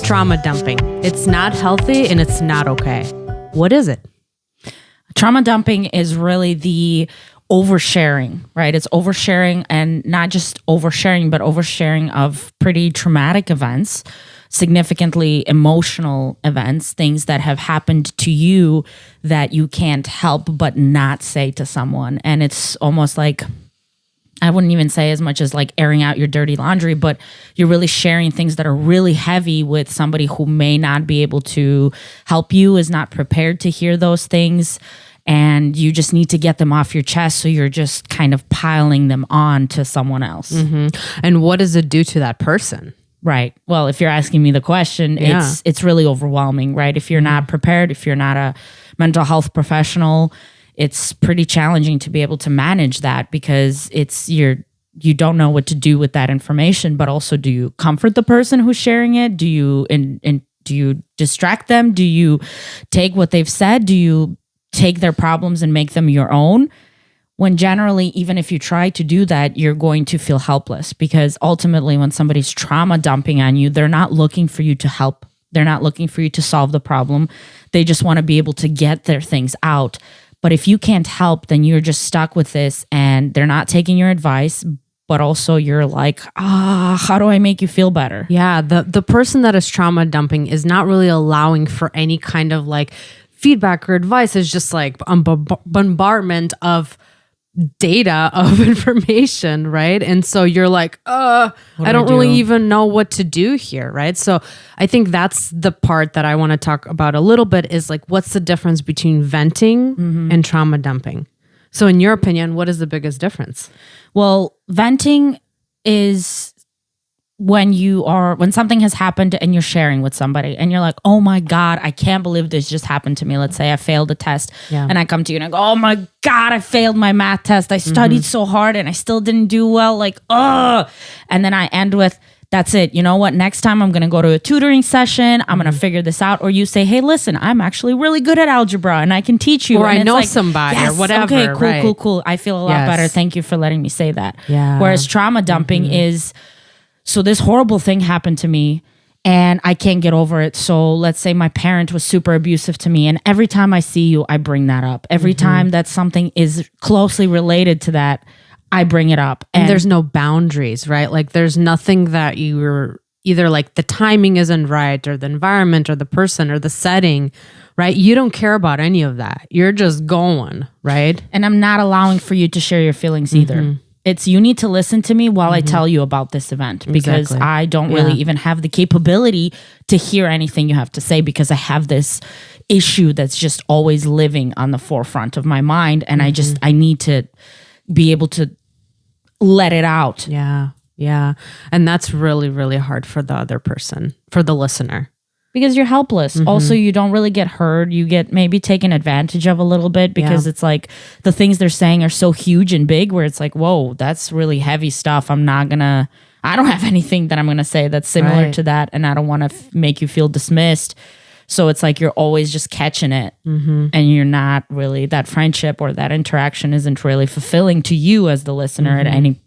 trauma dumping? It's not healthy and it's not okay. What is it? Trauma dumping is really the oversharing, right? It's oversharing, and not just oversharing, but oversharing of pretty traumatic events, significantly emotional events, things that have happened to you that you can't help but not say to someone. And it's almost like, I wouldn't even say as much as like airing out your dirty laundry, but you're really sharing things that are really heavy with somebody who may not be able to help you, is not prepared to hear those things. And you just need to get them off your chest. So you're just kind of piling them on to someone else. Mm-hmm. And what does it do to that person? Right. Well, if you're asking me the question, it's really overwhelming, right? If you're not prepared, if you're not a mental health professional, it's pretty challenging to be able to manage that, because you don't know what to do with that information. But also, do you comfort the person who's sharing it? Do you do you distract them? Do you take what they've said? Do you take their problems and make them your own? When generally, even if you try to do that, you're going to feel helpless, because ultimately when somebody's trauma dumping on you, they're not looking for you to help. They're not looking for you to solve the problem. They just want to be able to get their things out. But if you can't help, then you're just stuck with this, and they're not taking your advice, but also you're like, how do I make you feel better? Yeah, the person that is trauma dumping is not really allowing for any kind of like feedback or advice. Is just like bombardment of data, of information, right? And so you're like, I don't really even know what to do here, right? So I think that's the part that I want to talk about a little bit, is like, what's the difference between venting and trauma dumping? So in your opinion, what is the biggest difference? Well, venting is when something has happened and you're sharing with somebody and you're like, oh my God, I can't believe this just happened to me. Let's say I failed a test and I come to you and I go, oh my God, I failed my math test. I studied so hard and I still didn't do well. Like, and then I end with, that's it. You know what? Next time I'm going to go to a tutoring session. I'm going to figure this out. Or you say, hey, listen, I'm actually really good at algebra and I can teach you. Or and I know like, somebody, yes, or whatever. Okay, cool. I feel a lot better. Thank you for letting me say that. Yeah. Whereas trauma dumping is, so this horrible thing happened to me and I can't get over it. So let's say my parent was super abusive to me, and every time I see you, I bring that up. Every time that something is closely related to that, I bring it up. And there's no boundaries, right? Like there's nothing that you're either like the timing isn't right, or the environment, or the person, or the setting, right? You don't care about any of that. You're just going, right? And I'm not allowing for you to share your feelings either. It's, you need to listen to me while I tell you about this event, because I don't really even have the capability to hear anything you have to say, because I have this issue that's just always living on the forefront of my mind. And I need to be able to let it out. Yeah. Yeah. And that's really, really hard for the other person, for the listener. Because you're helpless. Also, you don't really get heard. You get maybe taken advantage of a little bit, because it's like the things they're saying are so huge and big, where it's like, whoa, that's really heavy stuff. I don't have anything that I'm going to say that's similar to that. And I don't want to make you feel dismissed. So it's like you're always just catching it. And you're not really, that friendship or that interaction isn't really fulfilling to you as the listener at any,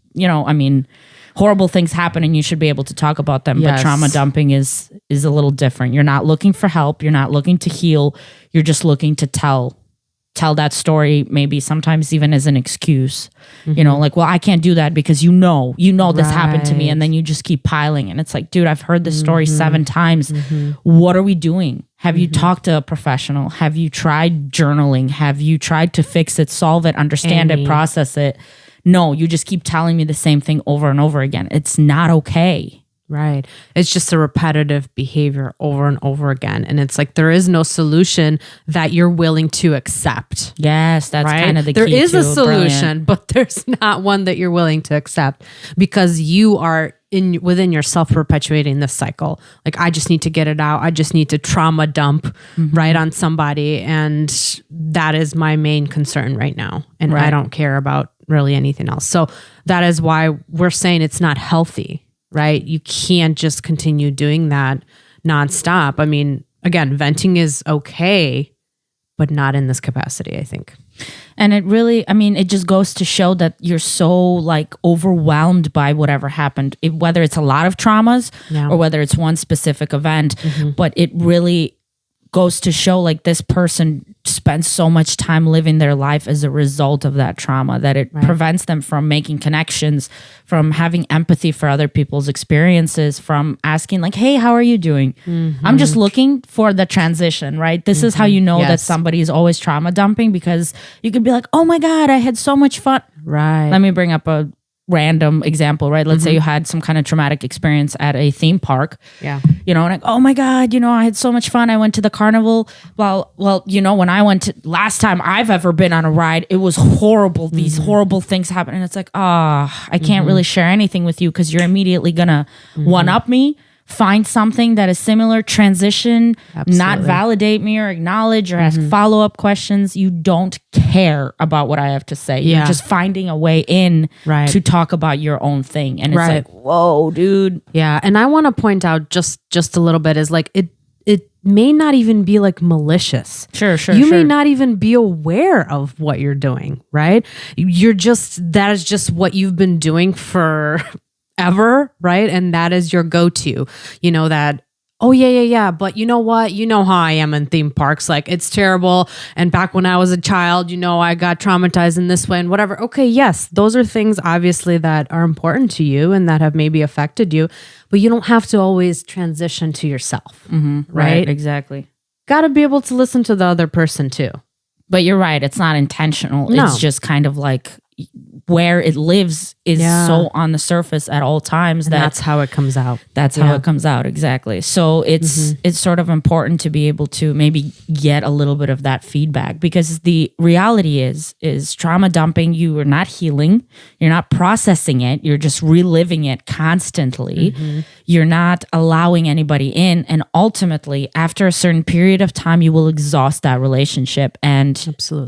horrible things happen and you should be able to talk about them. But trauma dumping is a little different. You're not looking for help. You're not looking to heal. You're just looking to tell that story, maybe sometimes even as an excuse. Like, well, I can't do that because you know this happened to me. And then you just keep piling. And it's like, dude, I've heard this story 7 times. What are we doing? Have you talked to a professional? Have you tried journaling? Have you tried to fix it, solve it, understand it, process it? No, you just keep telling me the same thing over and over again. It's not okay. Right. It's just a repetitive behavior over and over again. And it's like there is no solution that you're willing to accept. Yes, that's kind of the key. There is a solution, but there's not one that you're willing to accept, because you are within yourself perpetuating this cycle. Like, I just need to get it out. I just need to trauma dump right on somebody. And that is my main concern right now. And I don't care about really anything else. So that is why we're saying it's not healthy, right? You can't just continue doing that nonstop. I mean, again, venting is okay, but not in this capacity, I think. And it really, I mean, it just goes to show that you're so like overwhelmed by whatever happened, whether it's a lot of traumas or whether it's one specific event. But it really goes to show like this person spends so much time living their life as a result of that trauma that it prevents them from making connections, from having empathy for other people's experiences, from asking like, hey, how are you doing? I'm just looking for the transition, right? This is how you know that somebody is always trauma dumping, because you could be like, oh my God, I had so much fun. Right. Let me bring up a random example, right? Let's say you had some kind of traumatic experience at a theme park. Yeah. You know, and like, oh my God, you know, I had so much fun. I went to the carnival. Well, you know, when I went to last time I've ever been on a ride, it was horrible. These horrible things happen. And it's like, I can't really share anything with you because you're immediately gonna one up me, find something that is similar, transition, not validate me or acknowledge or ask follow-up questions. You don't care about what I have to say. You're just finding a way in to talk about your own thing. And it's like, whoa, dude. Yeah. And I want to point out just a little bit is like, it may not even be like malicious. Sure. You may not even be aware of what you're doing, right? That is just what you've been doing for ever, right? And that is your go-to, you know, that, oh yeah. But you know what? You know how I am in theme parks. Like, it's terrible. And back when I was a child, you know, I got traumatized in this way and whatever. Okay, yes, those are things obviously that are important to you and that have maybe affected you, but you don't have to always transition to yourself, right? Exactly. Got to be able to listen to the other person too. But you're right. It's not intentional. No. It's just kind of like where it lives is so on the surface at all times, that's how it comes out. That's how it comes out. Exactly. So it's sort of important to be able to maybe get a little bit of that feedback, because the reality is trauma dumping. You are not healing. You're not processing it. You're just reliving it constantly. You're not allowing anybody in. And ultimately, after a certain period of time, you will exhaust that relationship. And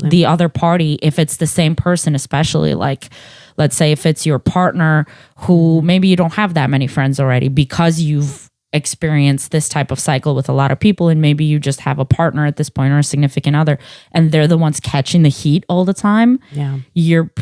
the other party, if it's the same person, especially like, let's say if it's your partner who maybe you don't have that many friends already because you've experienced this type of cycle with a lot of people, and maybe you just have a partner at this point or a significant other, and they're the ones catching the heat all the time. You're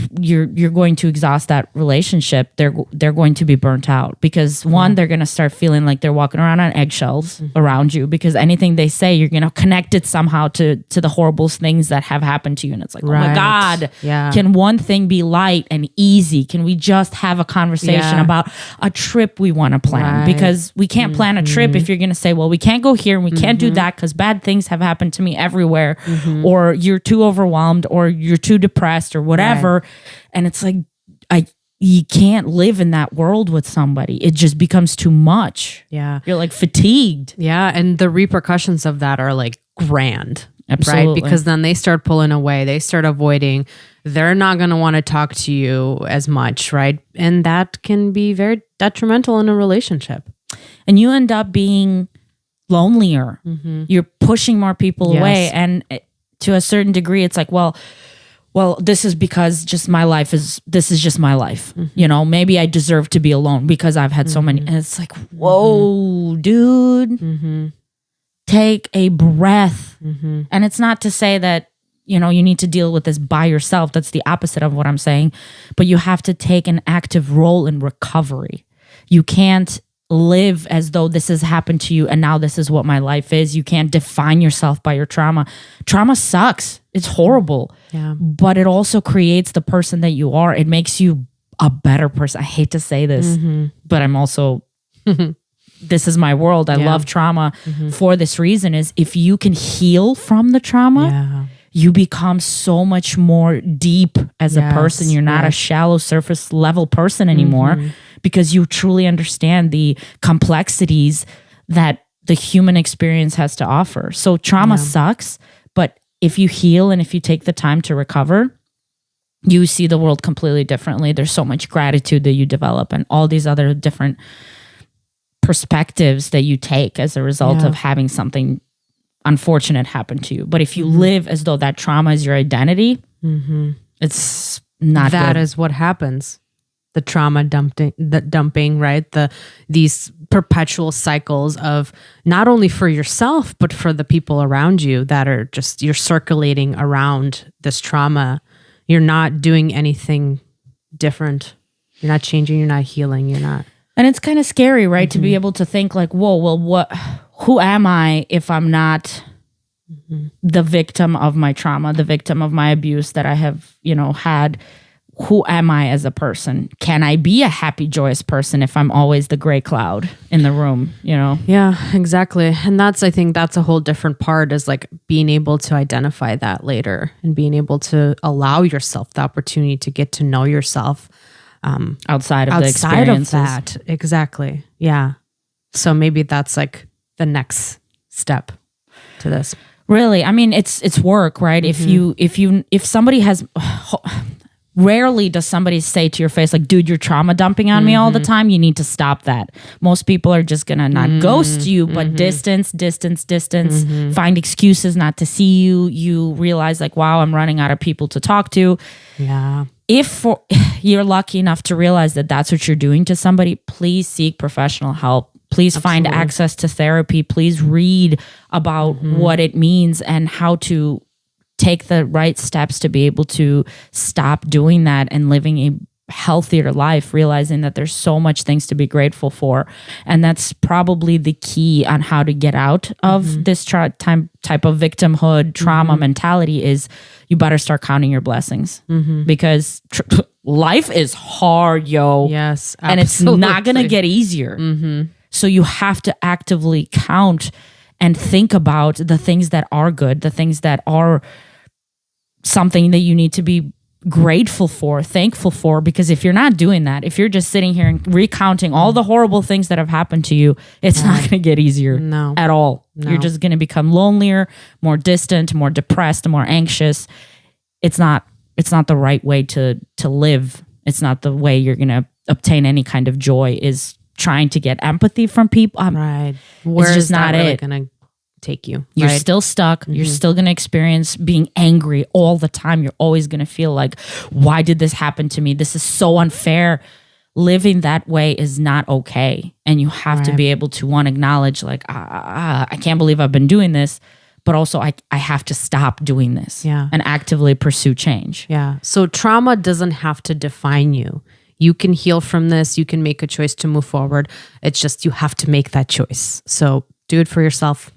going to exhaust that relationship. They're going to be burnt out because one, they're going to start feeling like they're walking around on eggshells around you, because anything they say, you're going to connect it somehow to the horrible things that have happened to you. And it's like, oh my God, can one thing be light and easy? Can we just have a conversation about a trip we want to plan? Because we can't plan a trip if you're going to say, well, we can't go here and we can't do that because bad things have happened to me everywhere, or you're too overwhelmed, or you're too depressed, or whatever. And it's like, you can't live in that world with somebody. It just becomes too much. You're like fatigued. And the repercussions of that are like grand. Absolutely. Right? Because then they start pulling away, they start avoiding, they're not going to want to talk to you as much, right? And that can be very detrimental in a relationship. And you end up being lonelier. You're pushing more people away. And to a certain degree, it's like, well, this is because just my life this is just my life. You know, maybe I deserve to be alone because I've had so many. And it's like, whoa, dude, take a breath. And it's not to say that, you know, you need to deal with this by yourself. That's the opposite of what I'm saying. But you have to take an active role in recovery. You can't live as though this has happened to you and now this is what my life is. You can't define yourself by your trauma. Trauma sucks. It's horrible. But it also creates the person that you are. It makes you a better person. I hate to say this, but I'm also, this is my world. I love trauma for this reason, is if you can heal from the trauma, you become so much more deep as a person. You're not a shallow surface level person anymore, because you truly understand the complexities that the human experience has to offer. So trauma sucks, but if you heal and if you take the time to recover, you see the world completely differently. There's so much gratitude that you develop and all these other different perspectives that you take as a result of having something unfortunate happen to you. But if you live as though that trauma is your identity, it's not that good. is what happens. The trauma dumping, right? These perpetual cycles of not only for yourself, but for the people around you that are just, you're circulating around this trauma. You're not doing anything different. You're not changing. You're not healing. You're not. And it's kind of scary, right? To be able to think like, whoa, well, who am I if I'm not the victim of my trauma, the victim of my abuse that I have, had? Who am I as a person? Can I be a happy, joyous person if I'm always the gray cloud in the room, Yeah, exactly. And I think that's a whole different part, is like being able to identify that later and being able to allow yourself the opportunity to get to know yourself outside of the experiences. That. Exactly. Yeah. So maybe that's like the next step to this. Really, I mean, it's work, right? If somebody has, rarely does somebody say to your face like, dude, you're trauma dumping on me all the time. You need to stop that. Most people are just gonna not ghost you, but distance, find excuses not to see you. You realize like, wow, I'm running out of people to talk to. Yeah. If you're lucky enough to realize that that's what you're doing to somebody, please seek professional help. Please find access to therapy. Please read about what it means and how to take the right steps to be able to stop doing that and living a healthier life, realizing that there's so much things to be grateful for. And that's probably the key on how to get out of this type of victimhood trauma mentality, is you better start counting your blessings, because life is hard, yo. Yes, absolutely. And it's not going to get easier. So you have to actively count and think about the things that are good, the things that are something that you need to be grateful for, thankful for, because if you're not doing that, if you're just sitting here and recounting all the horrible things that have happened to you, it's not going to get easier at all. No. You're just going to become lonelier, more distant, more depressed, more anxious. It's not the right way to live. It's not the way you're going to obtain any kind of joy, is trying to get empathy from people. Right. Where is that really going to take you? You're still stuck. You're still going to experience being angry all the time. You're always going to feel like, why did this happen to me? This is so unfair. Living that way is not okay. And you have to be able to, one, acknowledge like, I can't believe I've been doing this, but also I have to stop doing this and actively pursue change. Yeah. So trauma doesn't have to define you. You can heal from this. You can make a choice to move forward. It's just, you have to make that choice. So do it for yourself.